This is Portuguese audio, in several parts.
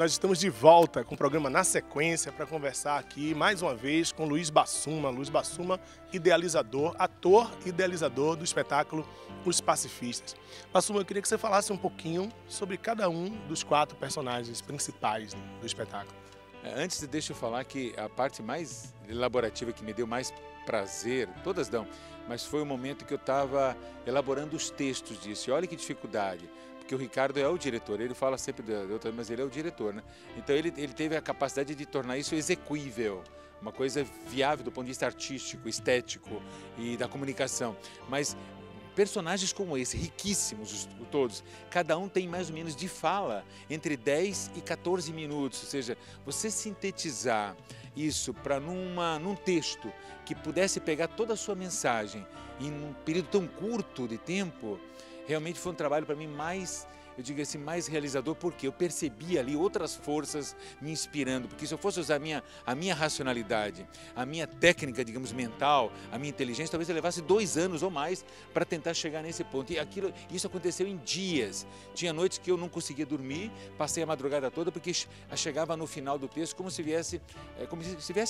Nós estamos de volta com o programa Na Sequência para conversar aqui mais uma vez com Luiz Bassuma. Luiz Bassuma, idealizador, ator idealizador do espetáculo Os Pacifistas. Bassuma, eu queria que você falasse um pouquinho sobre cada um dos 4 personagens principais do espetáculo. Antes, deixa eu falar que a parte mais elaborativa que me deu mais prazer, todas dão, mas foi o momento que eu estava elaborando os textos disso. E olha que dificuldade. Porque o Ricardo é o diretor, ele fala sempre de outra, mas ele é o diretor, né? Então ele teve a capacidade de tornar isso execuível, uma coisa viável do ponto de vista artístico, estético e da comunicação. Mas personagens como esse, riquíssimos todos, cada um tem mais ou menos de fala entre 10 e 14 minutos, ou seja, você sintetizar isso para num texto que pudesse pegar toda a sua mensagem em um período tão curto de tempo, realmente foi um trabalho para mim mais, eu digo assim, mais realizador, porque eu percebi ali outras forças me inspirando, porque se eu fosse usar a minha racionalidade, a minha técnica, digamos, mental, a minha inteligência, talvez eu levasse 2 anos ou mais para tentar chegar nesse ponto. E isso aconteceu em dias. Tinha noites que eu não conseguia dormir, passei a madrugada toda, porque chegava no final do texto como se viesse,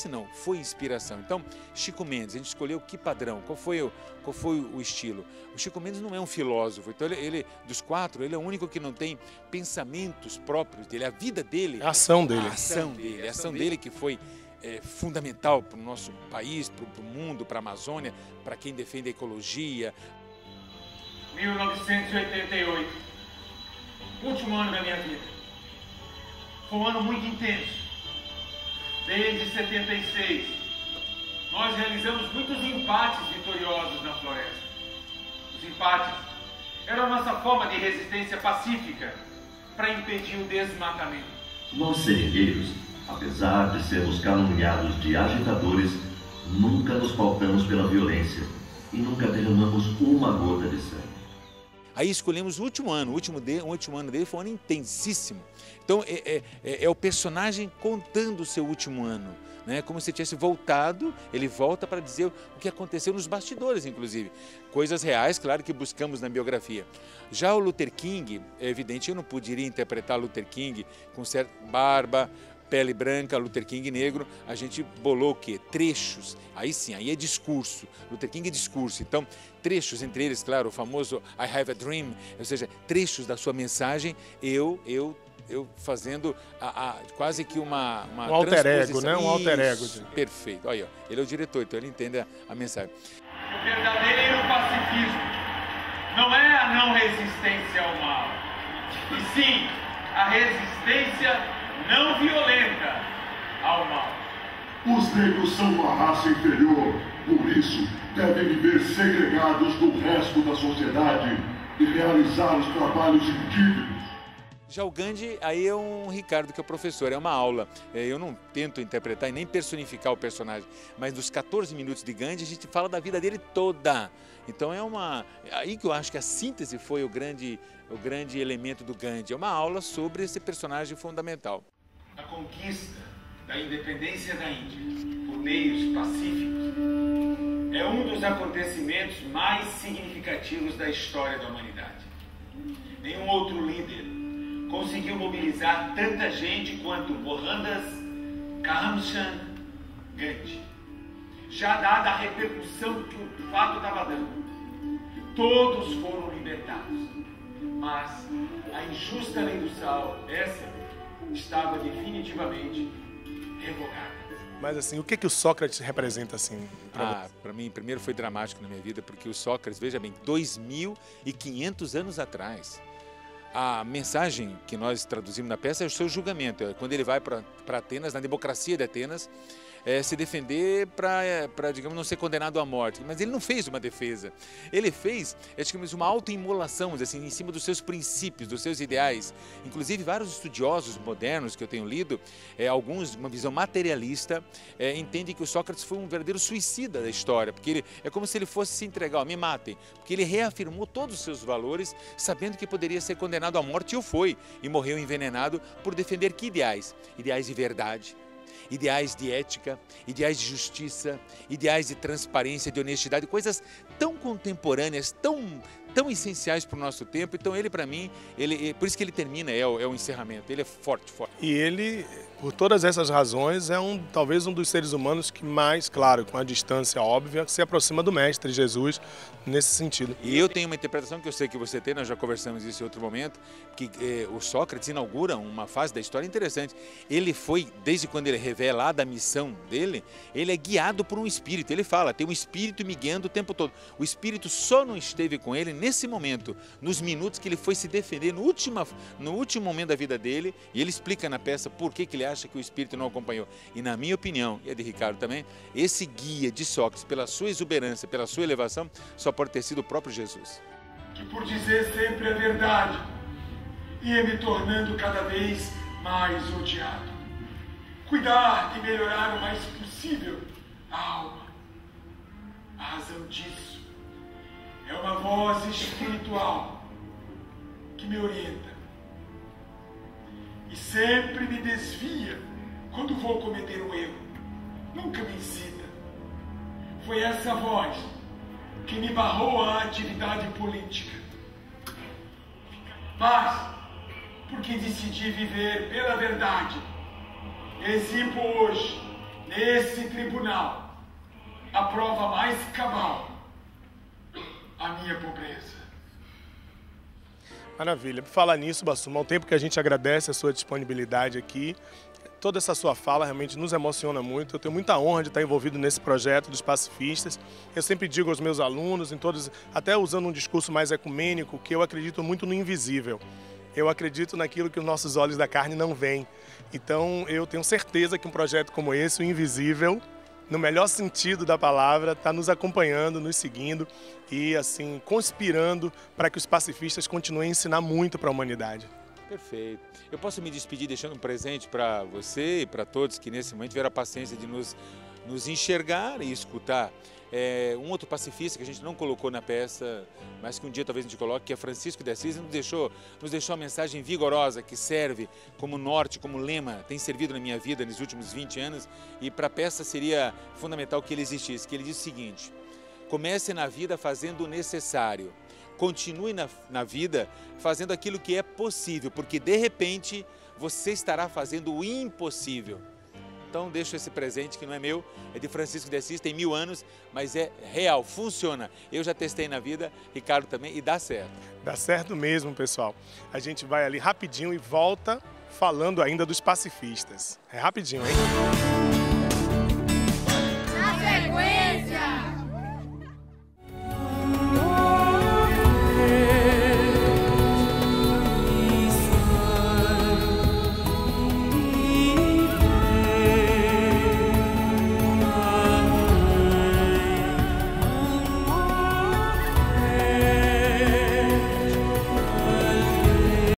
não, foi inspiração. Então, Chico Mendes, a gente escolheu que padrão, qual foi o estilo? O Chico Mendes não é um filósofo, então ele dos 4, ele é o único que não tem pensamentos próprios dele, a vida dele, A ação dele. A ação dele que foi fundamental para o nosso país, para o mundo, para a Amazônia, para quem defende a ecologia. 1988, último ano da minha vida. Foi um ano muito intenso. Desde 76, nós realizamos muitos empates vitoriosos na floresta. Os empates era a nossa forma de resistência pacífica para impedir o desmatamento. Nós seringueiros, apesar de sermos caluniados de agitadores, nunca nos pautamos pela violência e nunca derramamos uma gota de sangue. Aí escolhemos o último ano, o último ano dele foi um ano intensíssimo. Então é o personagem contando o seu último ano, né? Como se tivesse voltado, ele volta para dizer o que aconteceu nos bastidores, inclusive. Coisas reais, claro, que buscamos na biografia. Já o Luther King, é evidente, eu não poderia interpretar Luther King com certa barba, pele branca, Luther King negro, a gente bolou o quê? Trechos, aí sim, aí é discurso, Luther King é discurso, então trechos, entre eles, claro, o famoso I Have a Dream, ou seja, trechos da sua mensagem, eu fazendo quase que uma um alter ego, né? Um alter ego. Perfeito, aí, ó, ele é o diretor, então ele entende a mensagem. O verdadeiro pacifismo não é a não resistência ao mal, e sim a resistência não violenta ao mal. Os negros são uma raça inferior, por isso devem viver segregados do resto da sociedade e realizar os trabalhos indignos. Já o Gandhi, aí é um Ricardo que é o professor, é uma aula. Eu não tento interpretar e nem personificar o personagem, mas nos 14 minutos de Gandhi a gente fala da vida dele toda. Então aí que eu acho que a síntese foi o grande elemento do Gandhi. É uma aula sobre esse personagem fundamental. A conquista da independência da Índia por meios pacíficos é um dos acontecimentos mais significativos da história da humanidade. Nenhum outro líder conseguiu mobilizar tanta gente quanto Mohandas Karamchand Gandhi. Já dada a repercussão que o fato estava dando, todos foram libertados. Mas a injusta lei do sal, essa, estava definitivamente revogada. Mas assim, o que o Sócrates representa assim? Para mim, primeiro foi dramático na minha vida, porque o Sócrates, veja bem, 2.500 anos atrás, a mensagem que nós traduzimos na peça é o seu julgamento, é quando ele vai para Atenas, na democracia de Atenas, se defender para, digamos, não ser condenado à morte. Mas ele não fez uma defesa. Ele fez, digamos, uma autoimolação, assim, em cima dos seus princípios, dos seus ideais. Inclusive, vários estudiosos modernos que eu tenho lido, alguns, uma visão materialista, entendem que o Sócrates foi um verdadeiro suicida da história, porque ele, é como se ele fosse se entregar, ó, me matem, porque ele reafirmou todos os seus valores, sabendo que poderia ser condenado à morte, e o foi, e morreu envenenado por defender que ideais? Ideais de verdade, ideais de ética, ideais de justiça, ideais de transparência, de honestidade, coisas tão contemporâneas, tão essenciais para o nosso tempo. Então ele, para mim, por isso que ele termina, é o encerramento, ele é forte, forte. E ele, por todas essas razões, é talvez um dos seres humanos que mais, claro, com a distância óbvia, se aproxima do Mestre Jesus nesse sentido. E eu tenho uma interpretação que eu sei que você tem, nós já conversamos isso em outro momento, que o Sócrates inaugura uma fase da história interessante. Ele foi, desde quando ele revela da missão dele, ele é guiado por um espírito. Ele fala, tem um espírito me guiando o tempo todo. O espírito só não esteve com ele nesse momento, nos minutos que ele foi se defender, no último momento da vida dele, e ele explica na peça por que ele acha que o espírito não acompanhou. E na minha opinião, e a de Ricardo também, esse guia de Sócrates, pela sua exuberância, pela sua elevação, só pode ter sido o próprio Jesus. Que por dizer sempre a verdade, ia me tornando cada vez mais odiado. Cuidar de melhorar o mais possível a alma. A razão disso é uma voz espiritual que me orienta e sempre me desvia quando vou cometer um erro. Nunca me incita. Foi essa voz que me barrou a atividade política. Mas, porque decidi viver pela verdade, exibo hoje, nesse tribunal, a prova mais cabal, a minha pobreza. Maravilha. Por falar nisso, Bassuma, ao tempo que a gente agradece a sua disponibilidade aqui, toda essa sua fala realmente nos emociona muito. Eu tenho muita honra de estar envolvido nesse projeto dos pacifistas. Eu sempre digo aos meus alunos, até usando um discurso mais ecumênico, que eu acredito muito no invisível. Eu acredito naquilo que os nossos olhos da carne não veem. Então, eu tenho certeza que um projeto como esse, o Invisível, no melhor sentido da palavra, está nos acompanhando, nos seguindo e, assim, conspirando para que os pacifistas continuem a ensinar muito para a humanidade. Perfeito. Eu posso me despedir deixando um presente para você e para todos que nesse momento tiveram a paciência de nos enxergar e escutar. Um outro pacifista que a gente não colocou na peça, mas que um dia talvez a gente coloque, que é Francisco de Assis, nos deixou uma mensagem vigorosa que serve como norte, como lema, tem servido na minha vida nos últimos 20 anos, e para a peça seria fundamental que ele existisse, que ele diz o seguinte: comece na vida fazendo o necessário, continue na vida fazendo aquilo que é possível, porque de repente você estará fazendo o impossível. Então deixo esse presente que não é meu, é de Francisco de Assis, tem 1000 anos, mas é real, funciona. Eu já testei na vida, Ricardo também, e dá certo. Dá certo mesmo, pessoal. A gente vai ali rapidinho e volta falando ainda dos pacifistas. É rapidinho, hein?